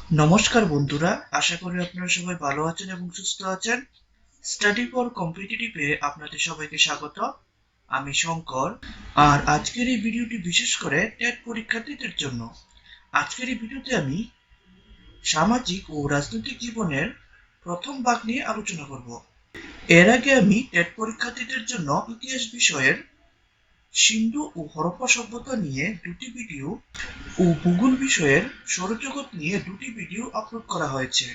নমস্কার বন্ধুরা, আশা করি আপনারা সবাই ভালো আছেন এবং সুস্থ আছেন। স্টাডি ফর কম্পিটিটিভে আপনাদের সবাইকে স্বাগত। আমি শঙ্কর। আর আজকের এই ভিডিওটি বিশেষ করে টেট পরীক্ষার্থীদের জন্য। আজকের এই ভিডিওতে আমি সামাজিক ও রাজনৈতিক জীবনের প্রথম ভাগ নিয়ে আলোচনা করব। এর আগে আমি টেট পরীক্ষার্থীদের জন্য ইতিহাস বিষয়ের সিন্ধু ও হরপ্পা সভ্যতা নিয়ে দুটি ভিডিও ও ভূগোল বিষয়ের সৌরজগৎ নিয়ে দুটি ভিডিও আপলোড করা হয়েছে।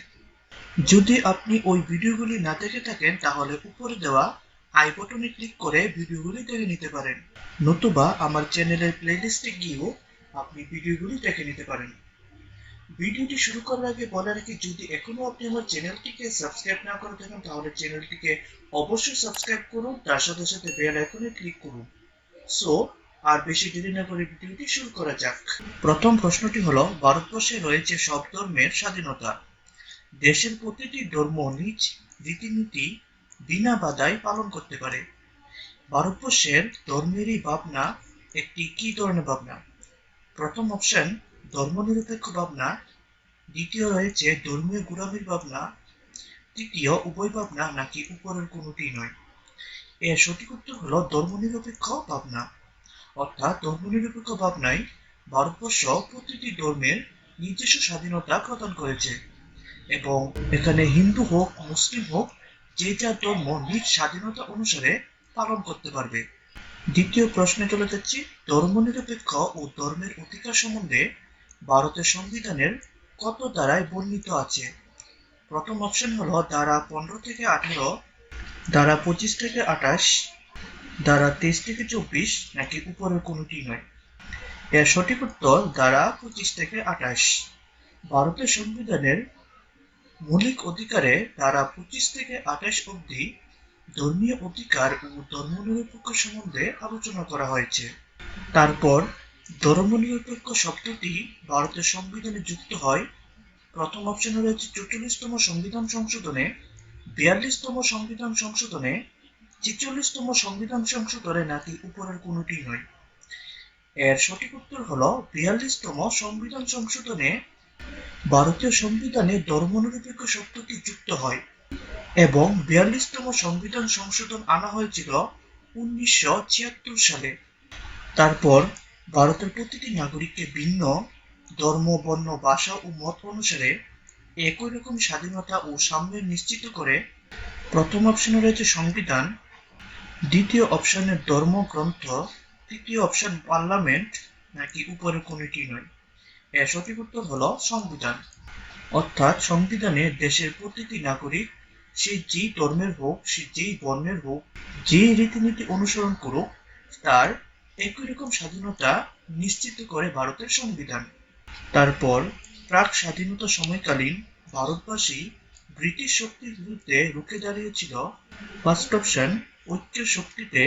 যদি আপনি ওই ভিডিওগুলি না দেখে থাকেন তাহলে উপরে দেওয়া আই বাটনে ক্লিক করে ভিডিওগুলি দেখে নিতে পারেন, নতুবা আমার চ্যানেলের প্লেলিস্টে গিয়েও আপনি ভিডিওগুলি দেখে নিতে পারেন। ভিডিওটি শুরু করার আগে বলে রাখি, যদি এখনো আপনি আমার চ্যানেলটিকে সাবস্ক্রাইব না করে থাকেন তাহলে চ্যানেলটিকে অবশ্যই সাবস্ক্রাইব করুন, তার সাথে সাথে বেল আইকনে ক্লিক করুন। সো আর বেশি দেরি না করে ভিডিওটি শুরু করা যাক। প্রথম প্রশ্নটি হলো, ভারতবর্ষে রয়েছে সব ধর্মের স্বাধীনতা। দেশের প্রতিটি ধর্ম নিজ রীতিনীতি বিনা বাধায় পালন করতে পারে। ভারতবর্ষের ধর্মের এই ভাবনা একটি কি ধরনের ভাবনা? প্রথম অপশন ধর্মনিরপেক্ষ ভাবনা, দ্বিতীয় রয়েছে ধর্মীয় গোড়ামির ভাবনা, তৃতীয় উভয় ভাবনা নাকি উপরের কোনোটি নয়। এর সঠিক উত্তর হলো ধর্মনিরপেক্ষ ভাবনা। অর্থাৎ ধর্মনিরপেক্ষ ভাবনায় ভারতবর্ষ প্রতিটি ধর্মের নিজস্ব স্বাধীনতা প্রদান করেছে এবং এখানে হিন্দু হোক মুসলিম হোক যে যার ধর্ম নিজ স্বাধীনতা অনুসারে পালন করতে পারবে। দ্বিতীয় প্রশ্নে চলে যাচ্ছি, ধর্মনিরপেক্ষ ও ধর্মের অধিকার সম্বন্ধে ভারতের সংবিধানের কত ধারায় বর্ণিত আছে? প্রথম অপশন হলো ধারা 15 থেকে 18, ধারা 25 থেকে 28, ধারা 23 থেকে 24 নাকি উপরের কোনোটি নয়। এর সঠিক উত্তর ধারা 25 থেকে 28। ভারতের সংবিধানের মৌলিক অধিকারে ধারা 25 থেকে 28 অবধি ধর্মীয় অধিকার ও ধর্মনিরপেক্ষ সম্বন্ধে আলোচনা করা হয়েছে। তারপর ধর্মনিরপেক্ষ শব্দটি ভারতের সংবিধানে যুক্ত হয় প্রথম অপশনে রয়েছে 44তম সংবিধান সংশোধনে, 42তম সংবিধান সংশোধনে, 46তম সংবিধান সংশোধনে নাকি উপরের কোনোটি নয়। এর সঠিক উত্তর হলো 42তম সংবিধান সংশোধনে ভারতীয় সংবিধানে ধর্মনিরপেক্ষ শব্দটি যুক্ত হয় এবং 42তম সংবিধান সংশোধন আনা হয়েছিল 1976 সালে। তারপর ভারতের প্রতিটি নাগরিককে ভিন্ন ধর্ম, বর্ণ, ভাষা ও মত অনুসারে একই রকম স্বাধীনতা ও সাম্য নিশ্চিত করে প্রথম অপশনে রয়েছে সংবিধান, দ্বিতীয় অপশনে ধর্মগ্রন্থ, তৃতীয় অপশন পার্লামেন্ট নাকি উপরের কোনোটি নয়। এর সঠিক উত্তর হলো সংবিধান। অর্থাৎ সংবিধানে দেশের প্রতিটি নাগরিক সে যেই ধর্মের হোক, সে যেই বর্ণের হোক, যেই রীতিনীতি অনুসরণ করুক, তার একই রকম স্বাধীনতা নিশ্চিত করে ভারতের সংবিধান। তারপর প্রাক স্বাধীনতা সময়কালীন ভারতবাসী ব্রিটিশ শক্তির বিরুদ্ধে রুখে দাঁড়িয়েছিল। ফার্স্ট অপশন ঐক্যের শক্তিতে,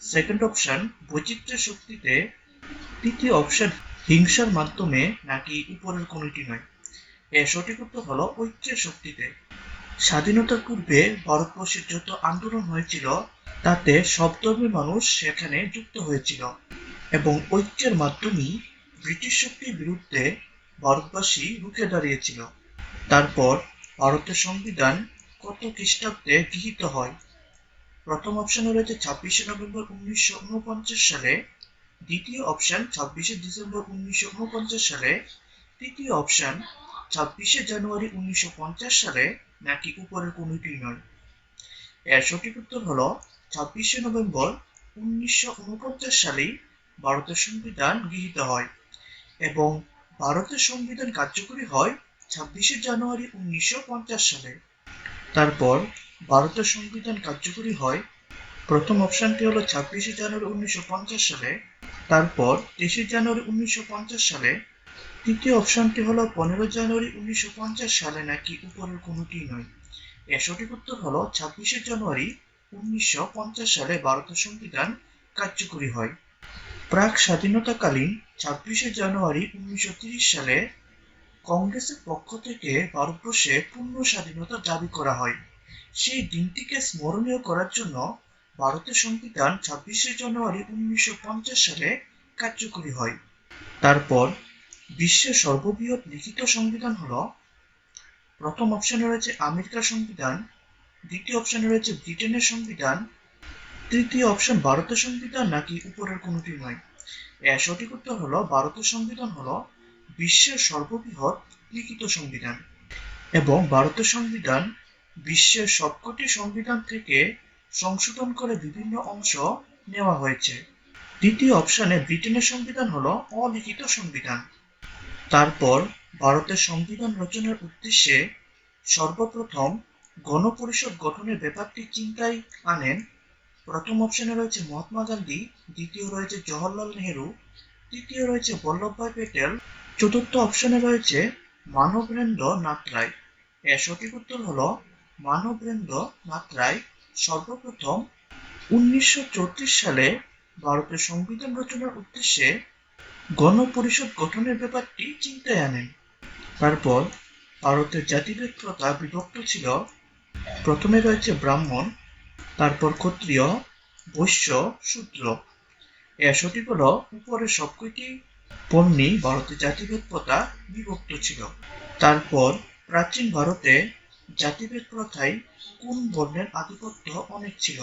সেকেন্ড অপশন বৈচিত্র্যের শক্তিতে, তৃতীয় অপশন হিংসার মাধ্যমে নাকি উপরের কোনোটি নয়। এর সঠিক উত্তর হলো ঐক্যের শক্তিতে। স্বাধীনতার পূর্বে ভারতবর্ষের যত আন্দোলন হয়েছিল তাতে সব ধর্মের মানুষ সেখানে যুক্ত হয়েছিল এবং ঐক্যের মাধ্যমেই ব্রিটিশ শক্তির বিরুদ্ধে ভারতবাসী রুখে দাঁড়িয়েছিল। তারপর ভারতের সংবিধান কত খ্রিস্টাব্দে গৃহীত হয়? প্রথম অপশনে রয়েছে 26শে নভেম্বর 1949 সালে, দ্বিতীয় অপশন 26শে ডিসেম্বর 1949 সালে, তৃতীয় অপশন 26শে জানুয়ারি 1950 সালে নাকি উপরের কোনোটি নয়। এর সঠিক উত্তর হলো 26শে নভেম্বর 1949 সালেই ভারতের সংবিধান গৃহীত হয় এবং ভারতের সংবিধান কার্যকরী হয় 26শে জানুয়ারি 1950 সালে। তারপর ভারতের সংবিধান কার্যকরী হয়, প্রথম অপশনটি হলো 26শে জানুয়ারি 1950 সালে, তারপর 23শে জানুয়ারি 1950 সালে, তৃতীয় অপশনটি হলো 15 জানুয়ারি 1950 সালে নাকি উপরের কোনোটি নয়। এর সঠিক উত্তর হলো 26শে জানুয়ারি 1950 সালে ভারতের সংবিধান কার্যকরী হয়। প্রাক স্বাধীনতাকালীন 26শে জানুয়ারি 1930 সালে কংগ্রেসের পক্ষ থেকে ভারতবর্ষে পূর্ণ স্বাধীনতা দাবি করা হয়। সেই দিনটিকে স্মরণীয় করার জন্য ভারতের সংবিধান 26শে জানুয়ারি 1950 সালে কার্যকরী হয়। তারপর বিশ্বের সর্ববৃহৎ লিখিত সংবিধান হলো, প্রথম অপশনে রয়েছে আমেরিকার সংবিধান, দ্বিতীয় অপশনে রয়েছে ব্রিটেনের সংবিধান, তৃতীয় অপশন ভারতের সংবিধান নাকি উপরের কোনোটি নয়। এর সঠিক উত্তর হলো ভারতের সংবিধান হলো বিশ্বের সর্ববৃহৎ লিখিত সংবিধান এবং ভারতের সংবিধান বিশ্বের সবকটি সংবিধান থেকে সংশোধন করে বিভিন্ন অংশ নেওয়া হয়েছে। দ্বিতীয় অপশনে ব্রিটেনের সংবিধান হলো অলিখিত সংবিধান। তারপর ভারতের সংবিধান রচনার উদ্দেশ্যে সর্বপ্রথম গণপরিষদ গঠনের ব্যাপারটি চিন্তায় আনেন। প্রথম অপশনে রয়েছে মহাত্মা গান্ধী, দ্বিতীয় রয়েছে জওহরলাল নেহেরু, তৃতীয় রয়েছে বল্লভভাই প্যাটেল, চতুর্থ অপশনে রয়েছে মানবেন্দ্র নাথ রায়। এর সঠিক উত্তর হলো মানবেন্দ্র নাথ রায় সর্বপ্রথম 1934 সালে ভারতের সংবিধান রচনার উদ্দেশ্যে গণপরিষদ গঠনের ব্যাপারটি চিন্তায় আনেন। তারপর ভারতের জাতিভেদ প্রথা বিভক্ত ছিল। প্রথমে রয়েছে ব্রাহ্মণ, তারপর ক্ষত্রিয়, বৈশ্য, শূদ্র। এর সঠিক হলো উপরের সবকটি বর্ণই ভারতের জাতিভেদ প্রথা বিভক্ত ছিল। তারপর প্রাচীন ভারতে জাতিভেদ প্রথায় কোন বর্ণের আধিপত্য অনেক ছিল?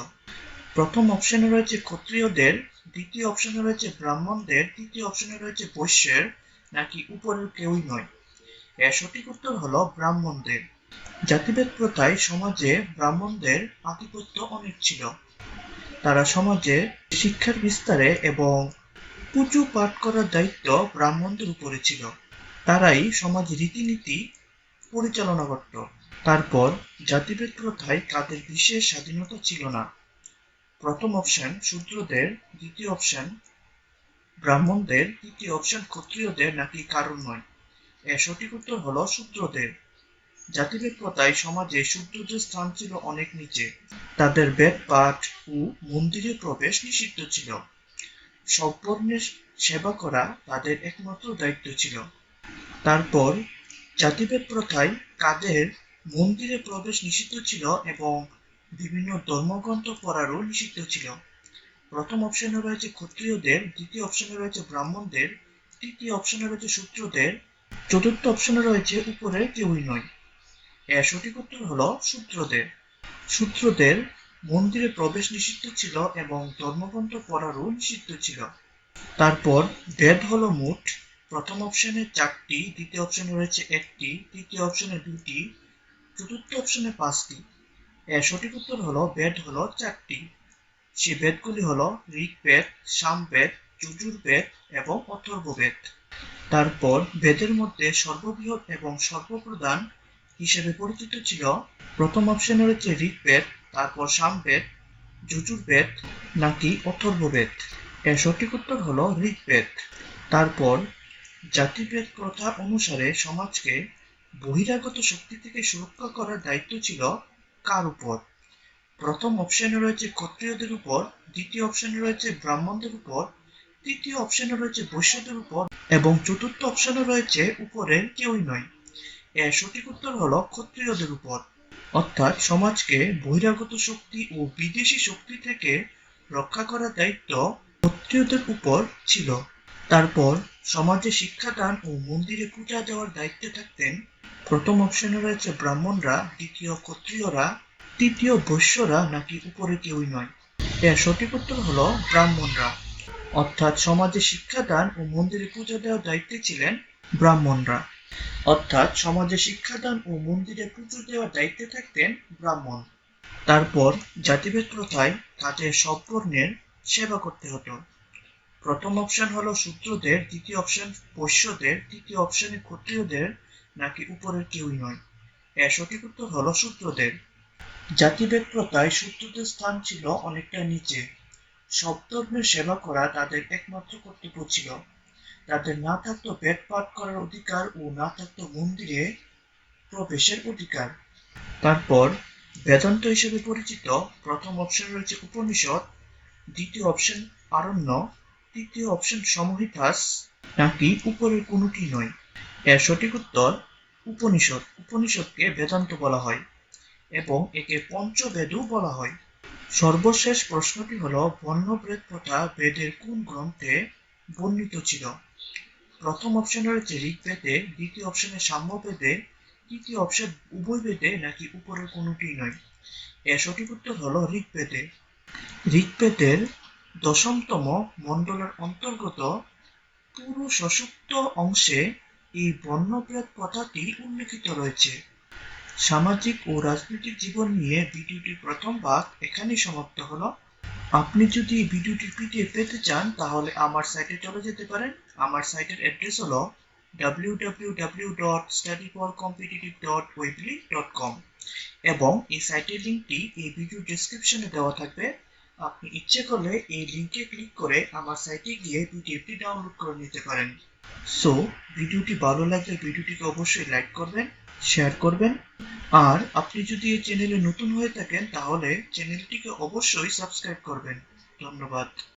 প্রথম অপশনে রয়েছে ক্ষত্রিয়দের, দ্বিতীয় অপশনে রয়েছে ব্রাহ্মণদের, তৃতীয় অপশনে রয়েছে বৈশ্যের নাকি উপরের কেউই নয়। এর সঠিক উত্তর হলো ব্রাহ্মণদের। জাতিভেদ প্রথায় সমাজে ব্রাহ্মণদের আধিপত্য অনেক ছিল। তারা সমাজে শিক্ষার বিস্তারে এবং পুজো পাঠ করার দায়িত্ব ব্রাহ্মণদের উপরে ছিল। তারাই সমাজ রীতিনীতি পরিচালনা করত। তারপর জাতিভেদ প্রথায় কাদের বিশেষ স্বাধীনতা ছিল না? প্রথম অপশন শূদ্রদের, দ্বিতীয় অপশন ব্রাহ্মণদের, তৃতীয় অপশন ক্ষত্রিয়দের নাকি কারণ নয়। এর সঠিক উত্তর হলো শূদ্রদের। জাতিভেদ প্রথায় সমাজে শূদ্রদের স্থান ছিল অনেক নিচে। তাদের বেদ পাঠ ও মন্দিরে প্রবেশ নিষিদ্ধ ছিল। সব বর্ণের সেবা করা তাদের একমাত্র দায়িত্ব ছিল। তারপর জাতিভেদ প্রথায় কাদের মন্দিরে প্রবেশ নিষিদ্ধ ছিল এবং বিভিন্ন ধর্মগ্রন্থ পড়ারও নিষিদ্ধ ছিল? প্রথম অপশনে রয়েছে ক্ষত্রিয়দের, দ্বিতীয় অপশনে রয়েছে ব্রাহ্মণদের, তৃতীয় অপশনে রয়েছে শূদ্রদের, চতুর্থ অপশনে রয়েছে উপরে কেউই নয়। এর সঠিক উত্তর হলো শূদ্রদের। শূদ্রদের মন্দিরে প্রবেশ নিষিদ্ধ ছিল এবং ধর্মগ্রন্থ পড়ারও নিষিদ্ধ ছিল। তারপর বেদ হলো মোট প্রথম অপশনে 4টি, দ্বিতীয় অপশনে রয়েছে 1টি, তৃতীয় অপশনে 2টি, চতুর্থ অপশনে 5টি। এর সঠিক উত্তর হলো বেদ হলো 4টি। সেই বেদগুলি হলো ঋগ্বেদ, সামবেদ, যজুর্বেদ এবং অথর্ববেদ। তারপর বেদের মধ্যে সর্ববৃহৎ এবং সর্বপ্রধান হিসেবে পরিচিত ছিল প্রথম অপশনে রয়েছে ঋগ্বেদ, তারপর সামবেদ, যজুর্বেদ নাকি অথর্ববেদ। এর সঠিক উত্তর হলো ঋগ্বেদ। তারপর জাতিভেদ প্রথা অনুসারে সমাজকে বহিরাগত শক্তি থেকে সুরক্ষা করার দায়িত্ব ছিল কার উপর? প্রথম অপশনে রয়েছে ক্ষত্রিয়দের উপর, দ্বিতীয় অপশনে রয়েছে ব্রাহ্মণদের উপর, তৃতীয় অপশনে রয়েছে বৈশ্যদের উপর এবং চতুর্থ অপশনে রয়েছে উপরের কেউই নয়। এর সঠিক উত্তর হলো ক্ষত্রিয়দের উপর। অর্থাৎ সমাজকে বহিরাগত শক্তি ও বিদেশি শক্তি থেকে রক্ষা করার দায়িত্ব ক্ষত্রিয়দের উপর ছিল। তারপর সমাজে শিক্ষাদান ও মন্দিরে পূজা দেওয়ার দায়িত্বে থাকতেন প্রথম অপশনে রয়েছে ব্রাহ্মণরা, দ্বিতীয় ক্ষত্রিয়রা, তৃতীয় বৈশ্যরা নাকি উপরে কেউই নয়। এর সঠিক উত্তর হলো ব্রাহ্মণরা। অর্থাৎ সমাজে শিক্ষাদান ও মন্দিরে পূজা দেওয়ার দায়িত্বে ছিলেন ব্রাহ্মণরা। অর্থাৎ সমাজে শিক্ষাদান ও মন্দিরে পুজো দেওয়ার দায়িত্বে থাকতেন ব্রাহ্মণ। তারপর জাতিভেদ প্রথায় তাদের সব বর্ণের সেবা করতে হতো। প্রথম অপশন হলো শূদ্রদের, দ্বিতীয় অপশন বৈশ্যদের, তৃতীয় অপশনে ক্ষত্রিয়দের নাকি উপরের কেউই নয়। এর সঠিক উত্তর হলো শূদ্রদের। জাতিভেদ প্রথায় শূদ্রদের স্থান ছিল অনেকটা নিচে। সব ধর্মের সেবা করা তাদের একমাত্র কর্তব্য ছিল। তাদের না থাকতো বেদ পাঠ করার অধিকার ও না থাকতো মন্দিরে প্রবেশের অধিকার। তারপর বেদান্ত হিসেবে পরিচিত প্রথম অপশন রয়েছে উপনিষদ, দ্বিতীয় অপশন আরণ্য, তৃতীয় অপশন সমহিতাস নাকি উপরের কোনোটি নয়। এর সঠিক উত্তর উপনিষদ। উপনিষদকে বেদান্ত বলা হয় এবং একে পঞ্চবেদও বলা হয়। সর্বশেষ প্রশ্নটি হলো বর্ণভেদ প্রথা বেদের কোন গ্রন্থে বর্ণিত ছিল? প্রথম অপশনে রয়েছে ঋগ্বেদে, দ্বিতীয় অপশনে সাম্যবেদে, তৃতীয় অপশন উভয়বেদে নাকি উপরের কোনোটি নয়। এর সঠিক উত্তর হলো ঋগ্বেদে। ঋগ্বেদের দশমতম মণ্ডলের অন্তর্গত পুরুষ সুক্ত অংশে এই বর্ণভেদ কথাটি উল্লেখিত রয়েছে। সামাজিক ও রাজনৈতিক জীবন নিয়ে ভিডিওটির প্রথম ভাগ এখানেই সমাপ্ত হলো। আপনি যদি এই ভিডিওটির পিডিএফ পেতে চান তাহলে আমার সাইটে চলে যেতে পারেন। আমার সাইটের অ্যাড্রেস হলো www.studyforcompetitive.weebly.com এবং এই সাইটের লিংকটি এই ভিডিও ডেসক্রিপশনে দেওয়া থাকবে। আপনি ইচ্ছে করলে এই লিংকে ক্লিক করে আমার সাইটে গিয়ে পিডিএফটি ডাউনলোড করে নিতে পারেন। সো ভিডিওটি ভালো লাগলে ভিডিওটিকে অবশ্যই লাইক করবেন, শেয়ার করবেন, আর আপনি যদি এই চ্যানেলে নতুন হয়ে থাকেন তাহলে চ্যানেলটিকে অবশ্যই সাবস্ক্রাইব করবেন। ধন্যবাদ।